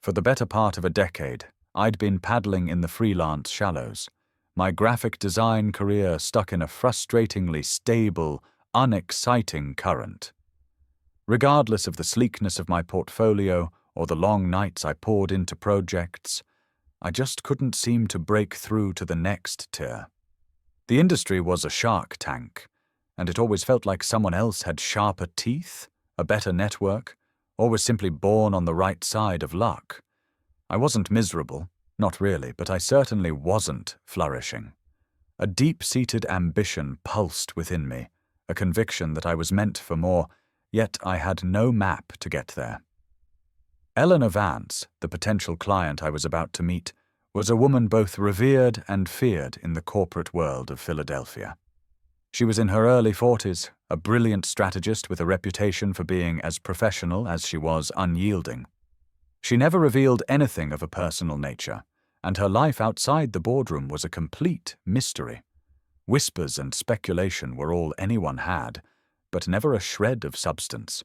For the better part of a decade, I'd been paddling in the freelance shallows, my graphic design career stuck in a frustratingly stable, unexciting current. Regardless of the sleekness of my portfolio or the long nights I poured into projects, I just couldn't seem to break through to the next tier. The industry was a shark tank, and it always felt like someone else had sharper teeth, a better network, or was simply born on the right side of luck. I wasn't miserable, not really, but I certainly wasn't flourishing. A deep-seated ambition pulsed within me, a conviction that I was meant for more, yet I had no map to get there. Eleanor Vance, the potential client I was about to meet, was a woman both revered and feared in the corporate world of Philadelphia. She was in her early 40s, a brilliant strategist with a reputation for being as professional as she was unyielding. She never revealed anything of a personal nature, and her life outside the boardroom was a complete mystery. Whispers and speculation were all anyone had, but never a shred of substance.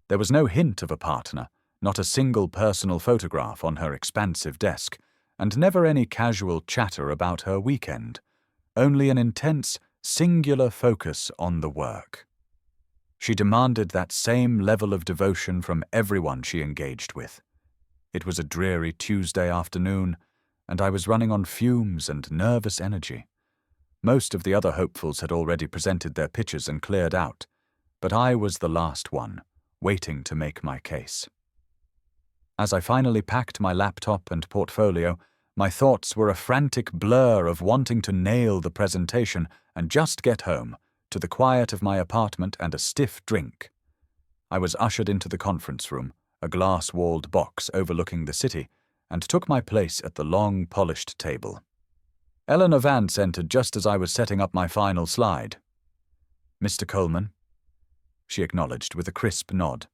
There was no hint of a partner, not a single personal photograph on her expansive desk, and never any casual chatter about her weekend, only an intense, singular focus on the work. She demanded that same level of devotion from everyone she engaged with. It was a dreary Tuesday afternoon, and I was running on fumes and nervous energy. Most of the other hopefuls had already presented their pitches and cleared out, but I was the last one, waiting to make my case. As I finally packed my laptop and portfolio, my thoughts were a frantic blur of wanting to nail the presentation and just get home, to the quiet of my apartment and a stiff drink. I was ushered into the conference room, a glass-walled box overlooking the city, and took my place at the long, polished table. Eleanor Vance entered just as I was setting up my final slide. "Mr. Coleman?" She acknowledged with a crisp nod.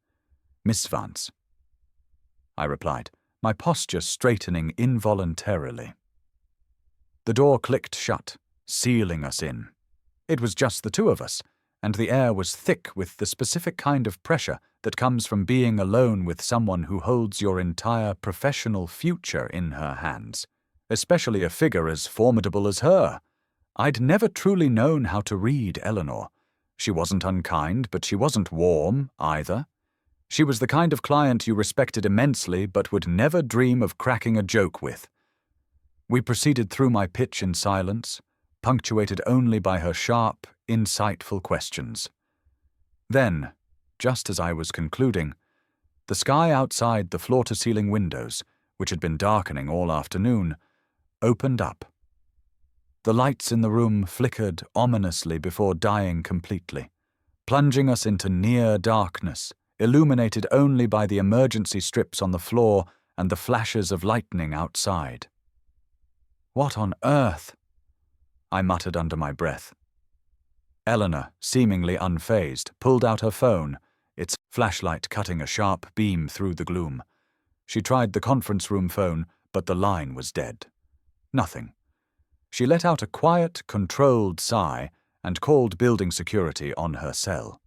"Miss Vance." I replied, my posture straightening involuntarily. The door clicked shut, sealing us in. It was just the two of us, and the air was thick with the specific kind of pressure that comes from being alone with someone who holds your entire professional future in her hands, especially a figure as formidable as her. I'd never truly known how to read Eleanor. She wasn't unkind, but she wasn't warm, either. She was the kind of client you respected immensely but would never dream of cracking a joke with. We proceeded through my pitch in silence, punctuated only by her sharp, insightful questions. Then, just as I was concluding, the sky outside the floor-to-ceiling windows, which had been darkening all afternoon, opened up. The lights in the room flickered ominously before dying completely, plunging us into near darkness, illuminated only by the emergency strips on the floor and the flashes of lightning outside. "What on earth?" I muttered under my breath. Eleanor, seemingly unfazed, pulled out her phone, its flashlight cutting a sharp beam through the gloom. She tried the conference room phone, but the line was dead. Nothing. She let out a quiet, controlled sigh and called building security on her cell.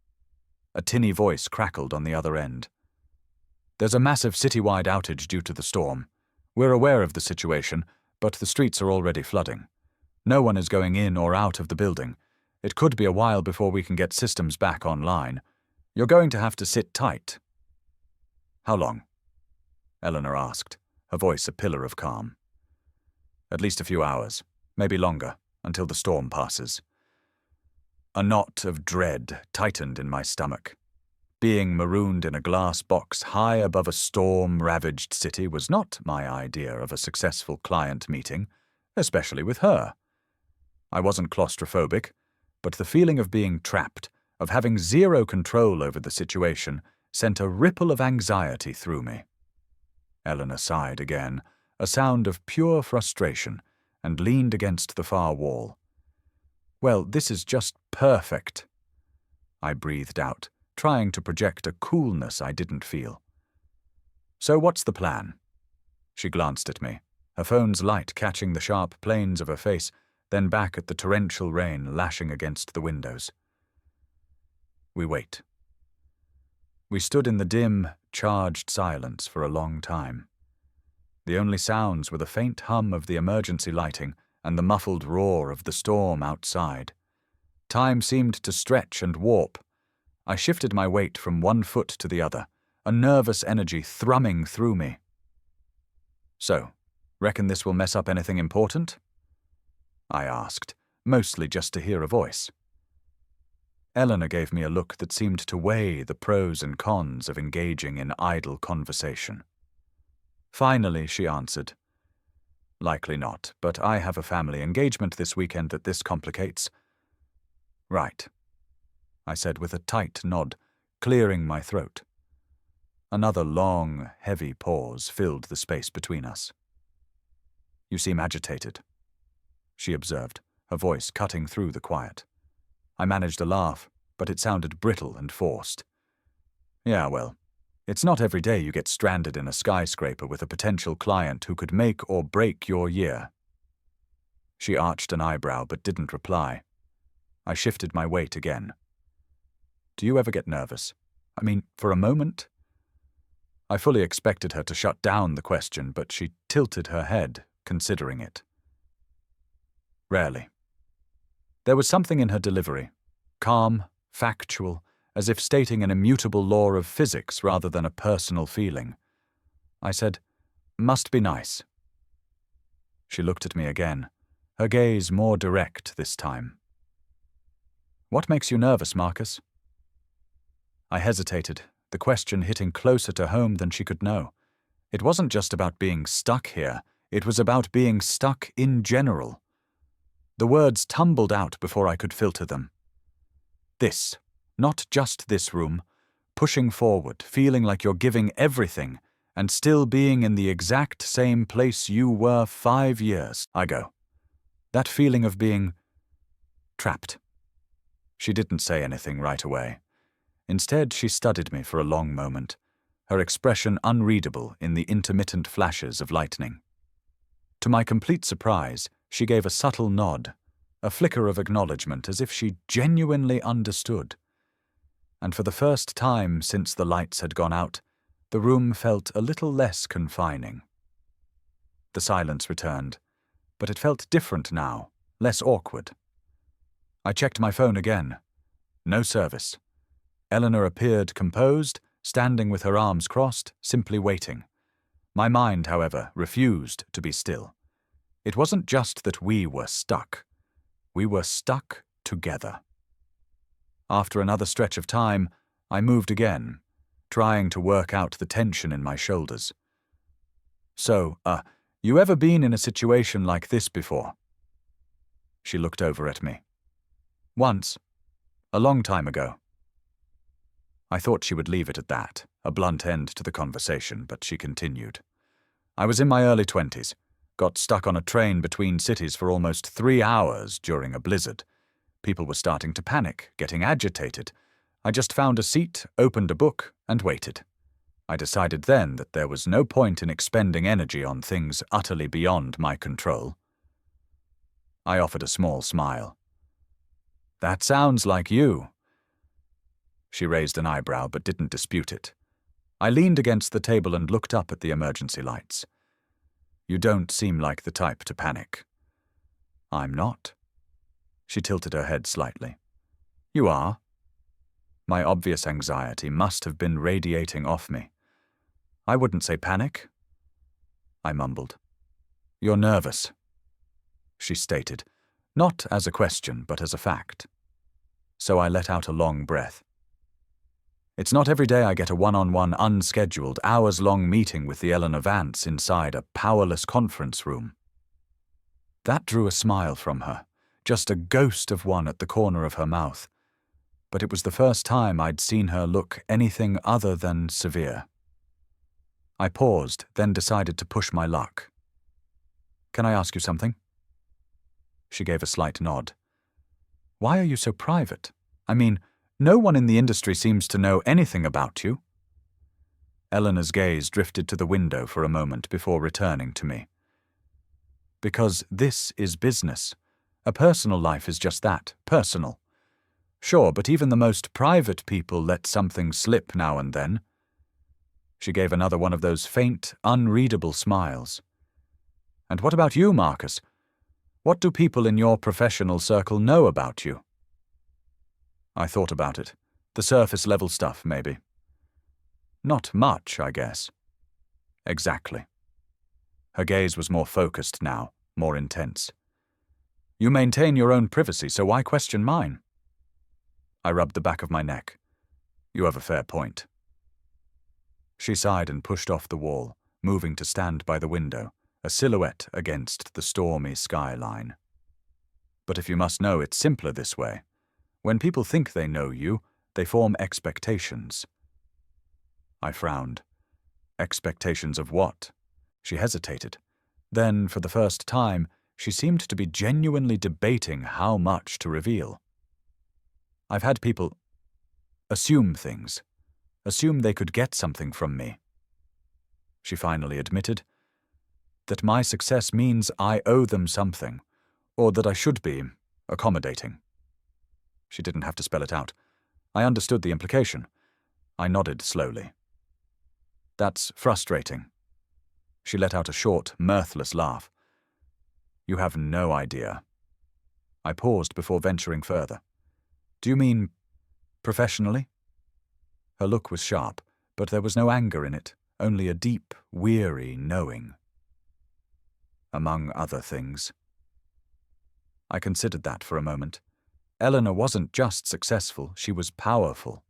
A tinny voice crackled on the other end. "There's a massive citywide outage due to the storm. We're aware of the situation, but the streets are already flooding. No one is going in or out of the building. It could be a while before we can get systems back online. You're going to have to sit tight." "How long?" Eleanor asked, her voice a pillar of calm. "At least a few hours, maybe longer, until the storm passes." A knot of dread tightened in my stomach. Being marooned in a glass box high above a storm-ravaged city was not my idea of a successful client meeting, especially with her. I wasn't claustrophobic, but the feeling of being trapped, of having zero control over the situation, sent a ripple of anxiety through me. Eleanor sighed again, a sound of pure frustration, and leaned against the far wall. "Well, this is just perfect," I breathed out, trying to project a coolness I didn't feel. "So what's the plan?" She glanced at me, her phone's light catching the sharp planes of her face, then back at the torrential rain lashing against the windows. We wait. We stood in the dim, charged silence for a long time. The only sounds were the faint hum of the emergency lighting and the muffled roar of the storm outside. Time seemed to stretch and warp. I shifted my weight from one foot to the other, a nervous energy thrumming through me. "So, reckon this will mess up anything important?" I asked, mostly just to hear a voice. Eleanor gave me a look that seemed to weigh the pros and cons of engaging in idle conversation. Finally, she answered, "Likely not, but I have a family engagement this weekend that this complicates." "Right," I said with a tight nod, clearing my throat. Another long, heavy pause filled the space between us. "You seem agitated," she observed, her voice cutting through the quiet. I managed a laugh, but it sounded brittle and forced. "Yeah, well, it's not every day you get stranded in a skyscraper with a potential client who could make or break your year." She arched an eyebrow but didn't reply. I shifted my weight again. "Do you ever get nervous? I mean, for a moment?" I fully expected her to shut down the question, but she tilted her head, considering it. "Rarely." There was something in her delivery, calm, factual, as if stating an immutable law of physics rather than a personal feeling. I said, "Must be nice." She looked at me again, her gaze more direct this time. "What makes you nervous, Marcus?" I hesitated, the question hitting closer to home than she could know. It wasn't just about being stuck here, it was about being stuck in general. The words tumbled out before I could filter them. This, not just this room, pushing forward, feeling like you're giving everything, and still being in the exact same place you were 5 years ago. That feeling of being trapped. She didn't say anything right away. Instead, she studied me for a long moment, her expression unreadable in the intermittent flashes of lightning. To my complete surprise, she gave a subtle nod, a flicker of acknowledgement as if she genuinely understood. And for the first time since the lights had gone out, the room felt a little less confining. The silence returned, but it felt different now, less awkward. I checked my phone again. No service. Eleanor appeared composed, standing with her arms crossed, simply waiting. My mind, however, refused to be still. It wasn't just that we were stuck. We were stuck together. After another stretch of time, I moved again, trying to work out the tension in my shoulders. "So, you ever been in a situation like this before?" She looked over at me. "Once. A long time ago." I thought she would leave it at that, a blunt end to the conversation, but she continued. "I was in my early 20s, got stuck on a train between cities for almost 3 hours during a blizzard. People were starting to panic, getting agitated. I just found a seat, opened a book, and waited. I decided then that there was no point in expending energy on things utterly beyond my control." I offered a small smile. "That sounds like you." She raised an eyebrow but didn't dispute it. I leaned against the table and looked up at the emergency lights. "You don't seem like the type to panic." "I'm not." She tilted her head slightly. "You are." My obvious anxiety must have been radiating off me. "I wouldn't say panic." I mumbled. "You're nervous," she stated, not as a question but as a fact. So I let out a long breath. It's not every day I get a one-on-one, unscheduled, hours-long meeting with the Eleanor Vance inside a powerless conference room. That drew a smile from her, just a ghost of one at the corner of her mouth. But it was the first time I'd seen her look anything other than severe. I paused, then decided to push my luck. "Can I ask you something?" She gave a slight nod. "Why are you so private? I mean, no one in the industry seems to know anything about you." Eleanor's gaze drifted to the window for a moment before returning to me. "Because this is business. A personal life is just that, personal. Sure, but even the most private people let something slip now and then." She gave another one of those faint, unreadable smiles. And what about you, Marcus? What do people in your professional circle know about you? I thought about it. The surface-level stuff, maybe. Not much, I guess. Exactly. Her gaze was more focused now, more intense. You maintain your own privacy, so why question mine? I rubbed the back of my neck. You have a fair point. She sighed and pushed off the wall, moving to stand by the window, a silhouette against the stormy skyline. But if you must know, it's simpler this way. When people think they know you, they form expectations. I frowned. Expectations of what? She hesitated. Then, for the first time, she seemed to be genuinely debating how much to reveal. I've had people assume things, assume they could get something from me. She finally admitted that my success means I owe them something, or that I should be accommodating. She didn't have to spell it out. I understood the implication. I nodded slowly. That's frustrating. She let out a short, mirthless laugh. You have no idea. I paused before venturing further. Do you mean professionally? Her look was sharp, but there was no anger in it, only a deep, weary knowing. Among other things. I considered that for a moment. Eleanor wasn't just successful, she was powerful,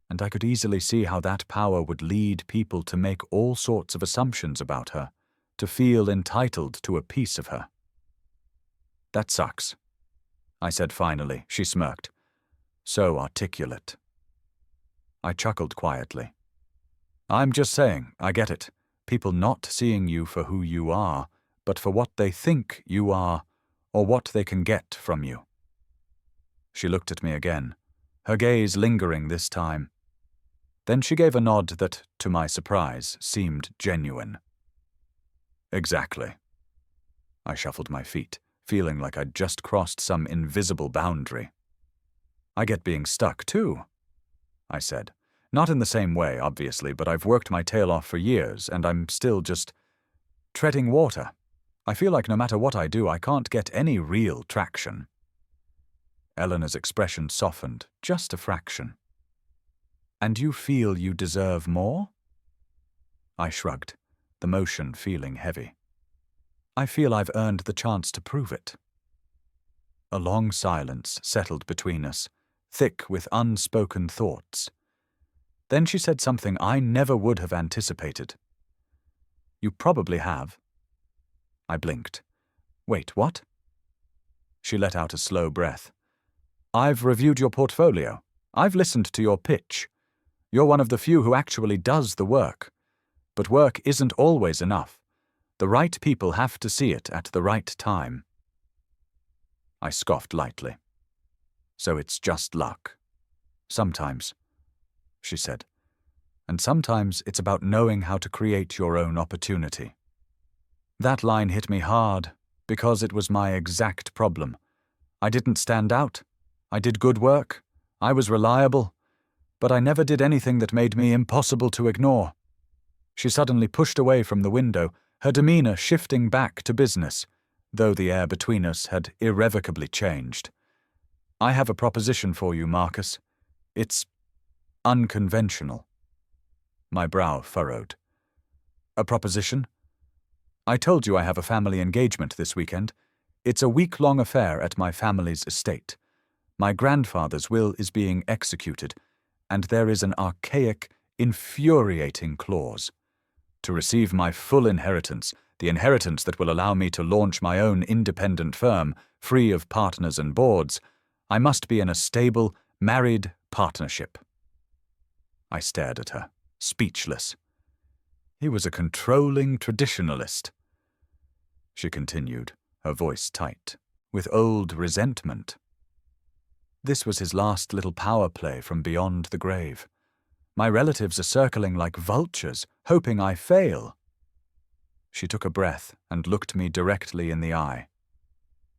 and I could easily see how that power would lead people to make all sorts of assumptions about her, to feel entitled to a piece of her. That sucks, I said finally. She smirked. So articulate. I chuckled quietly. I'm just saying, I get it. People not seeing you for who you are, but for what they think you are, or what they can get from you. She looked at me again, her gaze lingering this time. Then she gave a nod that, to my surprise, seemed genuine. Exactly. I shuffled my feet, feeling like I'd just crossed some invisible boundary. I get being stuck, too, I said. Not in the same way, obviously, but I've worked my tail off for years, and I'm still just treading water. I feel like no matter what I do, I can't get any real traction. Eleanor's expression softened, just a fraction. And you feel you deserve more? I shrugged, the motion feeling heavy. I feel I've earned the chance to prove it. A long silence settled between us, thick with unspoken thoughts. Then she said something I never would have anticipated. You probably have. I blinked. Wait, what? She let out a slow breath. I've reviewed your portfolio. I've listened to your pitch. You're one of the few who actually does the work. But work isn't always enough. The right people have to see it at the right time. I scoffed lightly. So it's just luck. Sometimes, she said. And sometimes it's about knowing how to create your own opportunity. That line hit me hard, because it was my exact problem. I didn't stand out. I did good work. I was reliable. But I never did anything that made me impossible to ignore. She suddenly pushed away from the window, her demeanor shifting back to business, though the air between us had irrevocably changed. I have a proposition for you, Marcus. It's unconventional. My brow furrowed. A proposition? I told you I have a family engagement this weekend. It's a week-long affair at my family's estate. My grandfather's will is being executed, and there is an archaic, infuriating clause. To receive my full inheritance, the inheritance that will allow me to launch my own independent firm, free of partners and boards, I must be in a stable, married partnership. I stared at her, speechless. He was a controlling traditionalist. She continued, her voice tight, with old resentment. This was his last little power play from beyond the grave. My relatives are circling like vultures, hoping I fail. She took a breath and looked me directly in the eye.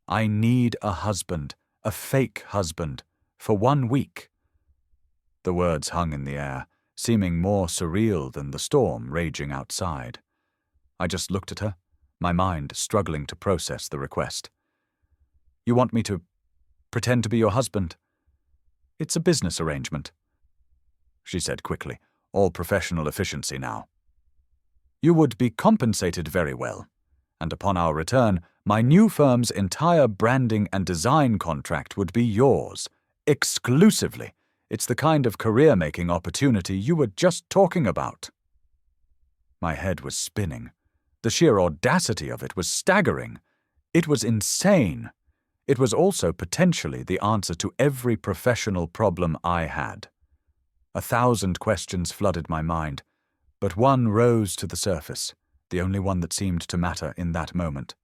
I need a husband, a fake husband, for 1 week. The words hung in the air, seeming more surreal than the storm raging outside. I just looked at her, my mind struggling to process the request. "You want me to pretend to be your husband?" "It's a business arrangement," she said quickly, all professional efficiency now. "You would be compensated very well, and upon our return, my new firm's entire branding and design contract would be yours, exclusively. It's the kind of career-making opportunity you were just talking about." My head was spinning. The sheer audacity of it was staggering. It was insane. It was also potentially the answer to every professional problem I had. 1,000 questions flooded my mind, but one rose to the surface, the only one that seemed to matter in that moment.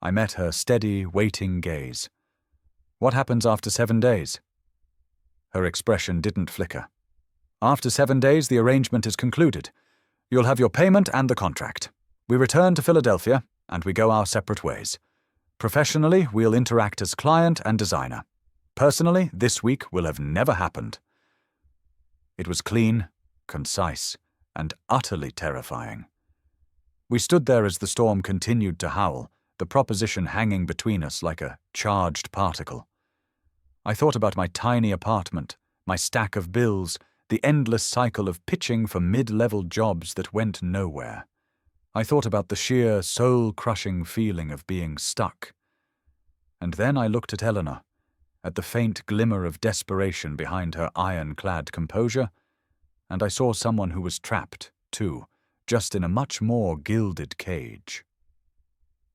I met her steady, waiting gaze. "What happens after 7 days?" Her expression didn't flicker. "After 7 days, the arrangement is concluded. You'll have your payment and the contract. We return to Philadelphia, and we go our separate ways. Professionally, we'll interact as client and designer. Personally, this week will have never happened." It was clean, concise, and utterly terrifying. We stood there as the storm continued to howl, the proposition hanging between us like a charged particle. I thought about my tiny apartment, my stack of bills, the endless cycle of pitching for mid-level jobs that went nowhere. I thought about the sheer, soul-crushing feeling of being stuck. And then I looked at Eleanor, at the faint glimmer of desperation behind her iron-clad composure, and I saw someone who was trapped, too, just in a much more gilded cage.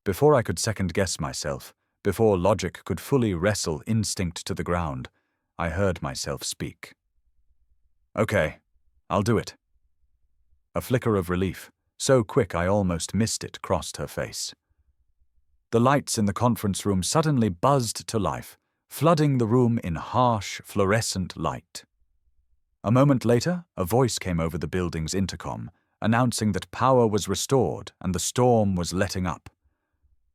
Before I could second-guess myself, before logic could fully wrestle instinct to the ground, I heard myself speak. "Okay, I'll do it." A flicker of relief, so quick I almost missed it, crossed her face. The lights in the conference room suddenly buzzed to life, flooding the room in harsh, fluorescent light. A moment later, a voice came over the building's intercom, announcing that power was restored and the storm was letting up.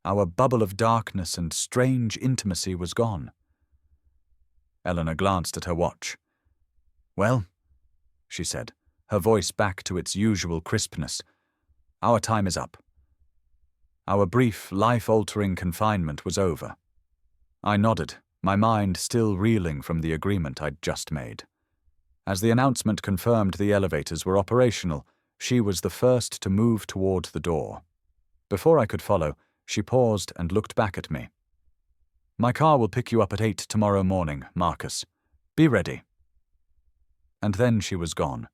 Our bubble of darkness and strange intimacy was gone. Eleanor glanced at her watch. "Well," she said, her voice back to its usual crispness, "our time is up. Our brief, life-altering confinement was over." I nodded, my mind still reeling from the agreement I'd just made. As the announcement confirmed the elevators were operational, she was the first to move toward the door. Before I could follow, she paused and looked back at me. "My car will pick you up at 8 tomorrow morning, Marcus. Be ready." And then she was gone,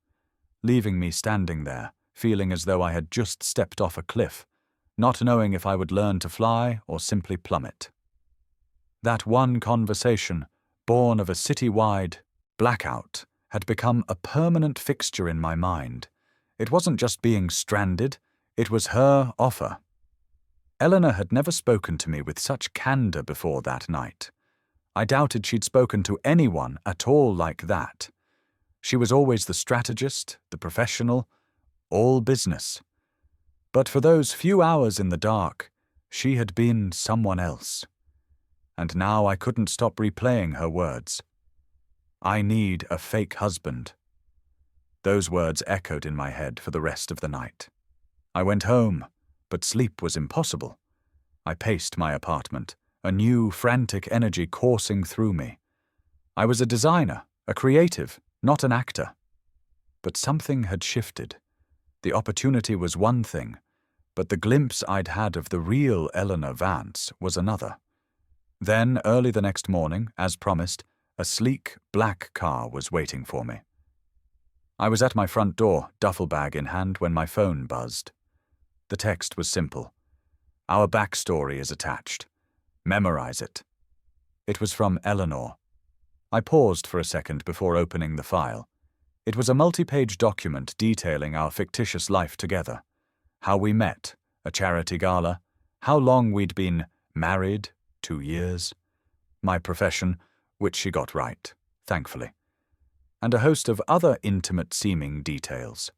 leaving me standing there, feeling as though I had just stepped off a cliff, not knowing if I would learn to fly or simply plummet. That one conversation, born of a city-wide blackout, had become a permanent fixture in my mind. It wasn't just being stranded, it was her offer. Eleanor had never spoken to me with such candor before that night. I doubted she'd spoken to anyone at all like that. She was always the strategist, the professional, all business. But for those few hours in the dark, she had been someone else. And now I couldn't stop replaying her words. "I need a fake husband." Those words echoed in my head for the rest of the night. I went home, but sleep was impossible. I paced my apartment, a new, frantic energy coursing through me. I was a designer, a creative, not an actor. But something had shifted. The opportunity was one thing, but the glimpse I'd had of the real Eleanor Vance was another. Then, early the next morning, as promised, a sleek, black car was waiting for me. I was at my front door, duffel bag in hand, when my phone buzzed. The text was simple. "Our backstory is attached. Memorize it." It was from Eleanor. I paused for a second before opening the file. It was a multi-page document detailing our fictitious life together. How we met, a charity gala, how long we'd been married, 2 years, my profession, which she got right, thankfully, and a host of other intimate-seeming details.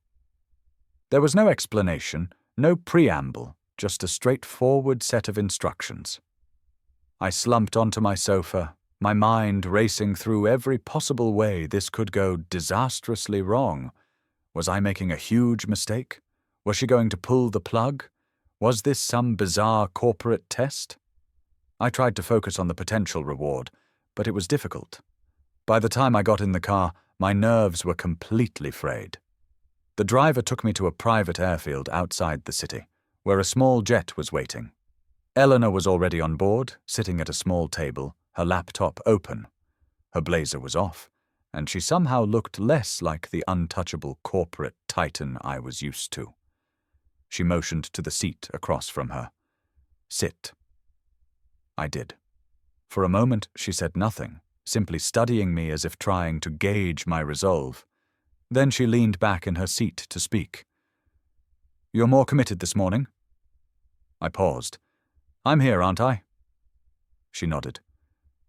There was no explanation, no preamble, just a straightforward set of instructions. I slumped onto my sofa, my mind racing through every possible way this could go disastrously wrong, Was I making a huge mistake? Was she going to pull the plug? Was this some bizarre corporate test? I tried to focus on the potential reward, but it was difficult. By the time I got in the car, my nerves were completely frayed. The driver took me to a private airfield outside the city, where a small jet was waiting. Eleanor was already on board, sitting at a small table, her laptop open. Her blazer was off, and she somehow looked less like the untouchable corporate titan I was used to. She motioned to the seat across from her. "Sit." I did. For a moment she said nothing, simply studying me as if trying to gauge my resolve. Then she leaned back in her seat to speak. "You're more committed this morning?" I paused. "I'm here, aren't I?" She nodded.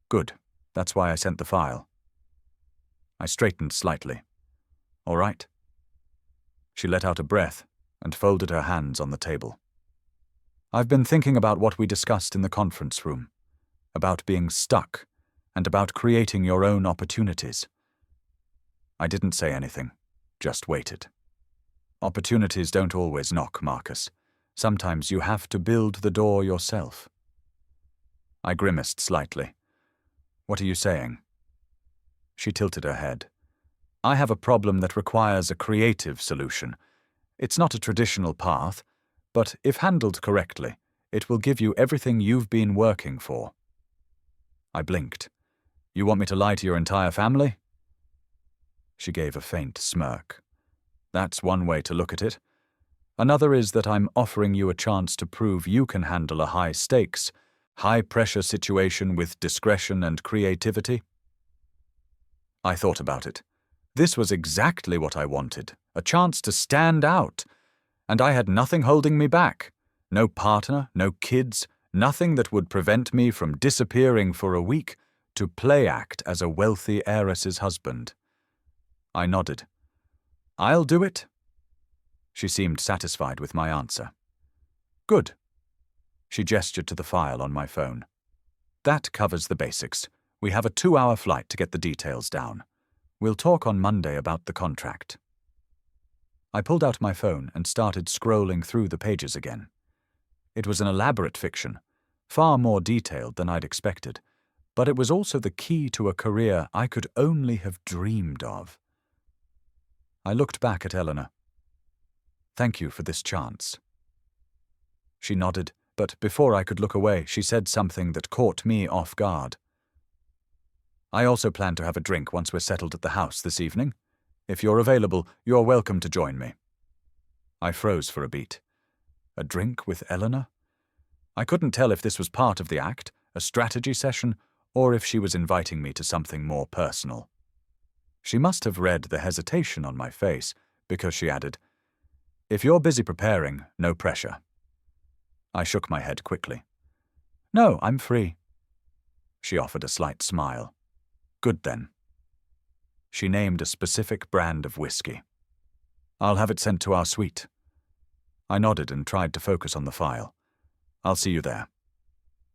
"Good. That's why I sent the file." I straightened slightly. "All right." She let out a breath and folded her hands on the table. "I've been thinking about what we discussed in the conference room, about being stuck, and about creating your own opportunities." I didn't say anything, just waited. Opportunities don't always knock, Marcus. Sometimes you have to build the door yourself. I grimaced slightly. "What are you saying?" She tilted her head. "I have a problem that requires a creative solution. It's not a traditional path, but if handled correctly, it will give you everything you've been working for." I blinked. "You want me to lie to your entire family?" She gave a faint smirk. "That's one way to look at it. Another is that I'm offering you a chance to prove you can handle a high-stakes, high-pressure situation with discretion and creativity." I thought about it. This was exactly what I wanted, a chance to stand out. And I had nothing holding me back. No partner, no kids, nothing that would prevent me from disappearing for a week to play act as a wealthy heiress's husband. I nodded. "I'll do it." She seemed satisfied with my answer. "Good." She gestured to the file on my phone. "That covers the basics. We have a 2-hour flight to get the details down. We'll talk on Monday about the contract." I pulled out my phone and started scrolling through the pages again. It was an elaborate fiction, far more detailed than I'd expected, but it was also the key to a career I could only have dreamed of. I looked back at Eleanor. "Thank you for this chance." She nodded, but before I could look away, she said something that caught me off guard. "I also plan to have a drink once we're settled at the house this evening. If you're available, you're welcome to join me." I froze for a beat. A drink with Eleanor? I couldn't tell if this was part of the act, a strategy session, or if she was inviting me to something more personal. She must have read the hesitation on my face, because she added, "If you're busy preparing, no pressure." I shook my head quickly. "No, I'm free." She offered a slight smile. "Good then." She named a specific brand of whiskey. "I'll have it sent to our suite." I nodded and tried to focus on the file. "I'll see you there."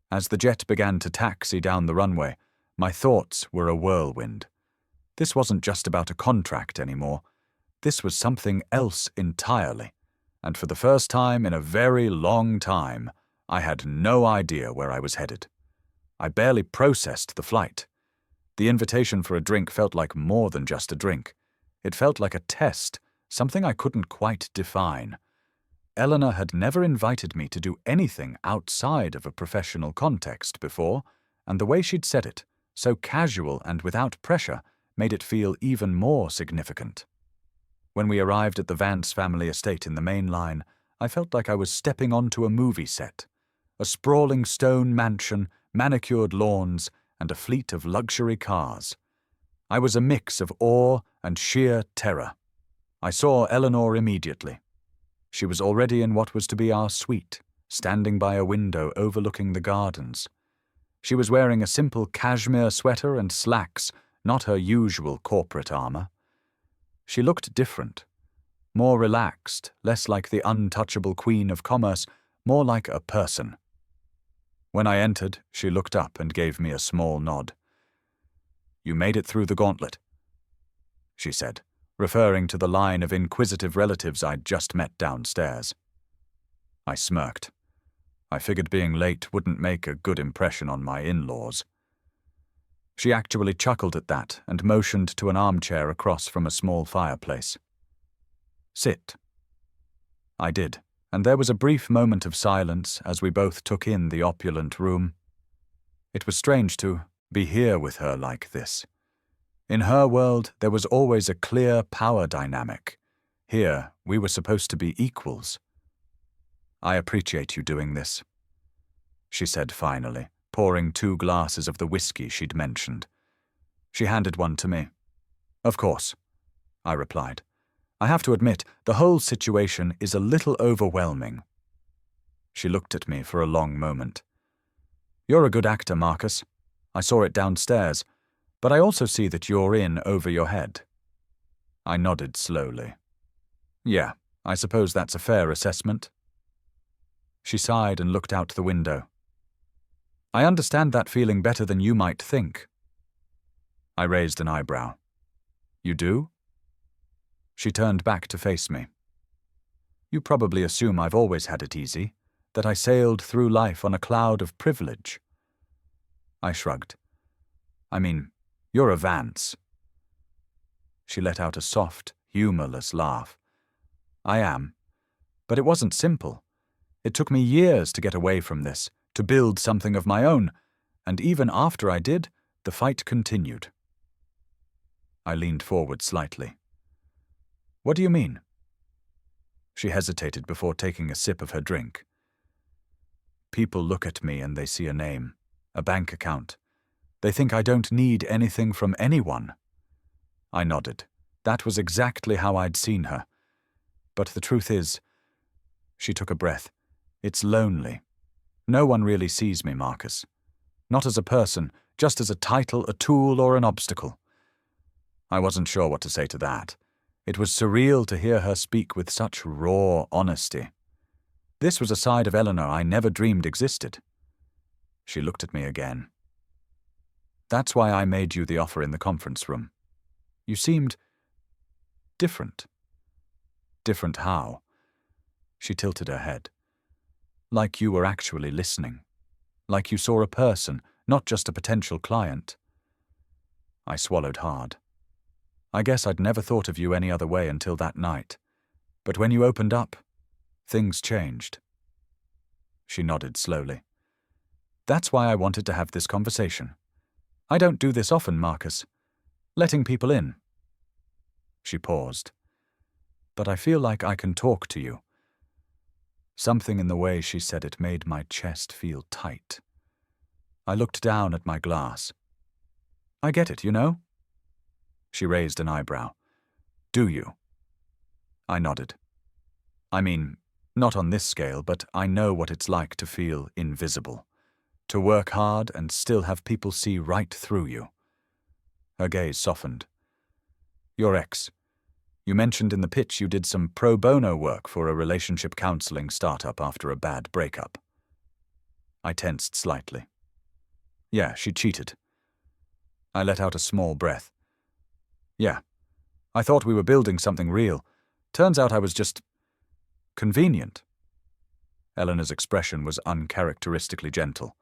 As the jet began to taxi down the runway, my thoughts were a whirlwind. This wasn't just about a contract anymore. This was something else entirely, and for the first time in a very long time, I had no idea where I was headed. I barely processed the flight. The invitation for a drink felt like more than just a drink. It felt like a test, something I couldn't quite define. Eleanor had never invited me to do anything outside of a professional context before, and the way she'd said it, so casual and without pressure, made it feel even more significant. When we arrived at the Vance family estate in the main line, I felt like I was stepping onto a movie set. A sprawling stone mansion, manicured lawns, and a fleet of luxury cars. I was a mix of awe and sheer terror. I saw Eleanor immediately. She was already in what was to be our suite, standing by a window overlooking the gardens. She was wearing a simple cashmere sweater and slacks, not her usual corporate armor. She looked different, more relaxed, less like the untouchable queen of commerce, more like a person. When I entered, she looked up and gave me a small nod. "You made it through the gauntlet," she said, referring to the line of inquisitive relatives I'd just met downstairs. I smirked. I figured being late wouldn't make a good impression on my in-laws. She actually chuckled at that and motioned to an armchair across from a small fireplace. "Sit." I did, and there was a brief moment of silence as we both took in the opulent room. It was strange to be here with her like this. In her world, there was always a clear power dynamic. Here, we were supposed to be equals. "I appreciate you doing this," she said finally, pouring 2 glasses of the whiskey she'd mentioned. She handed one to me. "Of course," I replied. "I have to admit, the whole situation is a little overwhelming." She looked at me for a long moment. "You're a good actor, Marcus. I saw it downstairs, but I also see that you're in over your head." I nodded slowly. "Yeah, I suppose that's a fair assessment." She sighed and looked out the window. "I understand that feeling better than you might think." I raised an eyebrow. "You do?" She turned back to face me. "You probably assume I've always had it easy, that I sailed through life on a cloud of privilege." I shrugged. "I mean, you're a Vance." She let out a soft, humorless laugh. "I am. But it wasn't simple. It took me years to get away from this, to build something of my own, and even after I did, the fight continued." I leaned forward slightly. "What do you mean?" She hesitated before taking a sip of her drink. "People look at me and they see a name, a bank account. They think I don't need anything from anyone." I nodded. That was exactly how I'd seen her. But the truth is, she took a breath, it's lonely. No one really sees me, Marcus. Not as a person, just as a title, a tool, or an obstacle. I wasn't sure what to say to that. It was surreal to hear her speak with such raw honesty. This was a side of Eleanor I never dreamed existed. She looked at me again. "That's why I made you the offer in the conference room. You seemed different." "Different how?" She tilted her head. "Like you were actually listening. Like you saw a person, not just a potential client." I swallowed hard. I guess I'd never thought of you any other way until that night. But when you opened up, things changed. She nodded slowly. "That's why I wanted to have this conversation. I don't do this often, Marcus. Letting people in." She paused. "But I feel like I can talk to you." Something in the way she said it made my chest feel tight. I looked down at my glass. "I get it, you know?" She raised an eyebrow. "Do you?" I nodded. "I mean, not on this scale, but I know what it's like to feel invisible. To work hard and still have people see right through you." Her gaze softened. "Your ex. You mentioned in the pitch you did some pro bono work for a relationship counseling startup after a bad breakup." I tensed slightly. "Yeah, she cheated." I let out a small breath. "Yeah. I thought we were building something real. Turns out I was just convenient." Eleanor's expression was uncharacteristically gentle.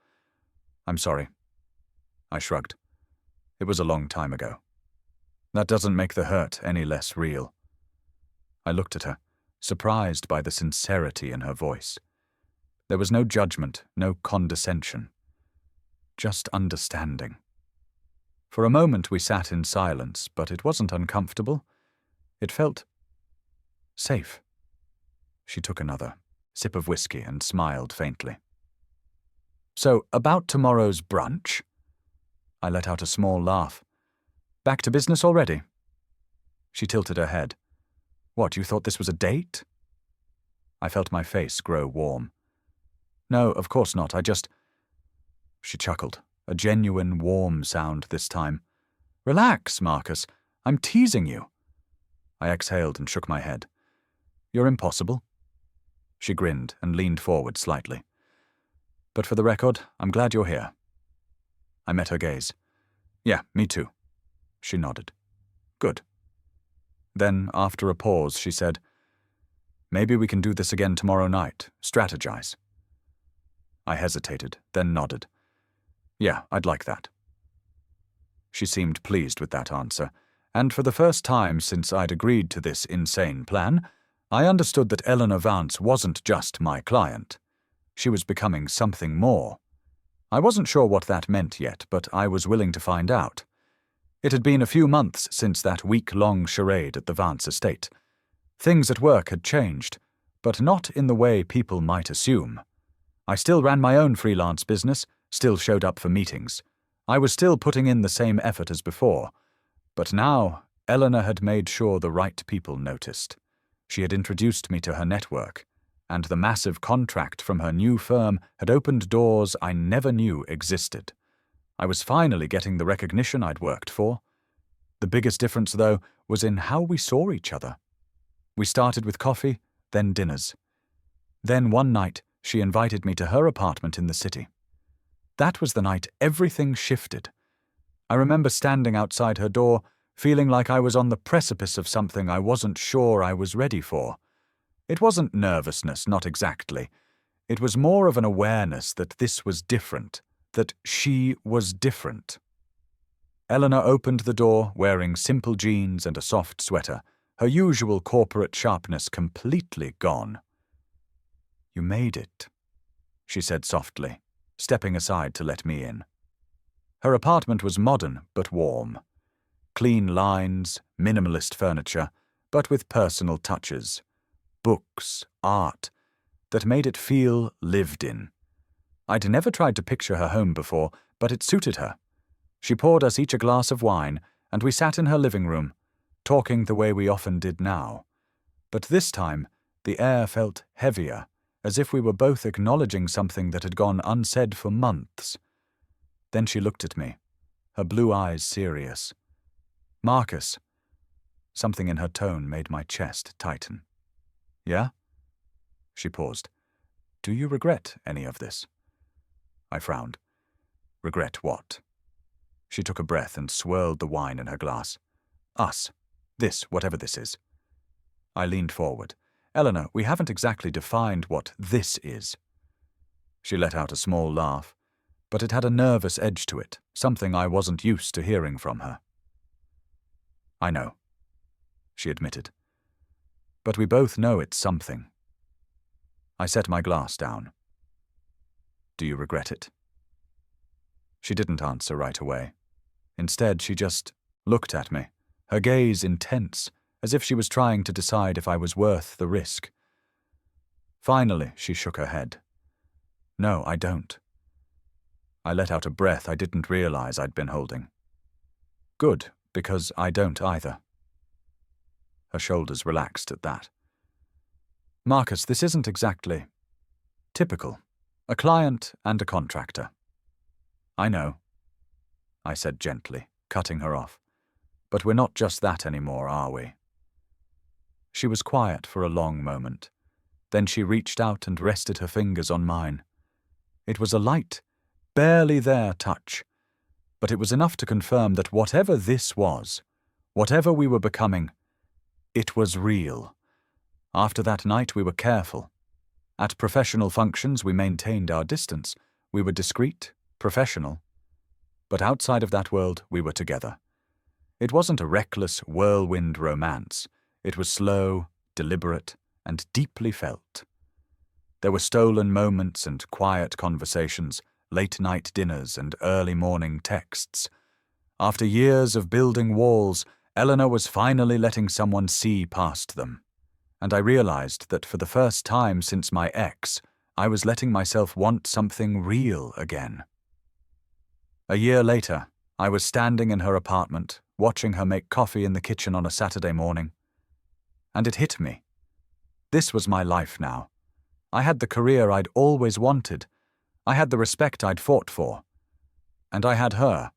"I'm sorry." I shrugged. "It was a long time ago. That doesn't make the hurt any less real." I looked at her, surprised by the sincerity in her voice. There was no judgment, no condescension. Just understanding. For a moment we sat in silence, but it wasn't uncomfortable. It felt safe. She took another sip of whiskey and smiled faintly. "So, about tomorrow's brunch?" I let out a small laugh. "Back to business already?" She tilted her head. "What, you thought this was a date?" I felt my face grow warm. "No, of course not, I just—" She chuckled, a genuine warm sound this time. "Relax, Marcus. I'm teasing you." I exhaled and shook my head. "You're impossible." She grinned and leaned forward slightly. "But for the record, I'm glad you're here." I met her gaze. "Yeah, me too." She nodded. "Good." Then, after a pause, she said, "Maybe we can do this again tomorrow night, strategize." I hesitated, then nodded. "Yeah, I'd like that." She seemed pleased with that answer, and for the first time since I'd agreed to this insane plan, I understood that Eleanor Vance wasn't just my client. She was becoming something more. I wasn't sure what that meant yet, but I was willing to find out. It had been a few months since that week-long charade at the Vance estate. Things at work had changed, but not in the way people might assume. I still ran my own freelance business, still showed up for meetings. I was still putting in the same effort as before. But now, Eleanor had made sure the right people noticed. She had introduced me to her network, and the massive contract from her new firm had opened doors I never knew existed. I was finally getting the recognition I'd worked for. The biggest difference, though, was in how we saw each other. We started with coffee, then dinners. Then one night, she invited me to her apartment in the city. That was the night everything shifted. I remember standing outside her door, feeling like I was on the precipice of something I wasn't sure I was ready for. It wasn't nervousness, not exactly. It was more of an awareness that this was different, that she was different. Eleanor opened the door wearing simple jeans and a soft sweater, her usual corporate sharpness completely gone. "You made it," she said softly, stepping aside to let me in. Her apartment was modern but warm. Clean lines, minimalist furniture, but with personal touches. Books, art, that made it feel lived in. I'd never tried to picture her home before, but it suited her. She poured us each a glass of wine, and we sat in her living room, talking the way we often did now. But this time, the air felt heavier, as if we were both acknowledging something that had gone unsaid for months. Then she looked at me, her blue eyes serious. "Marcus." Something in her tone made my chest tighten. "Yeah?" She paused. "Do you regret any of this?" I frowned. "Regret what?" She took a breath and swirled the wine in her glass. "Us. This, whatever this is." I leaned forward. "Eleanor, we haven't exactly defined what this is." She let out a small laugh, but it had a nervous edge to it, something I wasn't used to hearing from her. "I know," she admitted. "But we both know it's something." I set my glass down. "Do you regret it?" She didn't answer right away. Instead, she just looked at me, her gaze intense, as if she was trying to decide if I was worth the risk. Finally, she shook her head. "No, I don't." I let out a breath I didn't realize I'd been holding. "Good, because I don't either." Her shoulders relaxed at that. "Marcus, this isn't exactly typical. A client and a contractor." "I know," I said gently, cutting her off. "But we're not just that anymore, are we?" She was quiet for a long moment. Then she reached out and rested her fingers on mine. It was a light, barely there touch, but it was enough to confirm that whatever this was, whatever we were becoming, it was real. After that night we were careful. At professional functions we maintained our distance. We were discreet, professional. But outside of that world we were together. It wasn't a reckless, whirlwind romance. It was slow, deliberate, and deeply felt. There were stolen moments and quiet conversations, late-night dinners and early-morning texts. After years of building walls, Eleanor was finally letting someone see past them. And I realized that for the first time since my ex, I was letting myself want something real again. A year later, I was standing in her apartment, watching her make coffee in the kitchen on a Saturday morning. And it hit me. This was my life now. I had the career I'd always wanted. I had the respect I'd fought for. And I had her.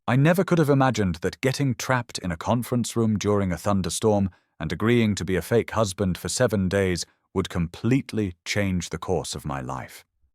I never could have imagined that getting trapped in a conference room during a thunderstorm and agreeing to be a fake husband for 7 days would completely change the course of my life.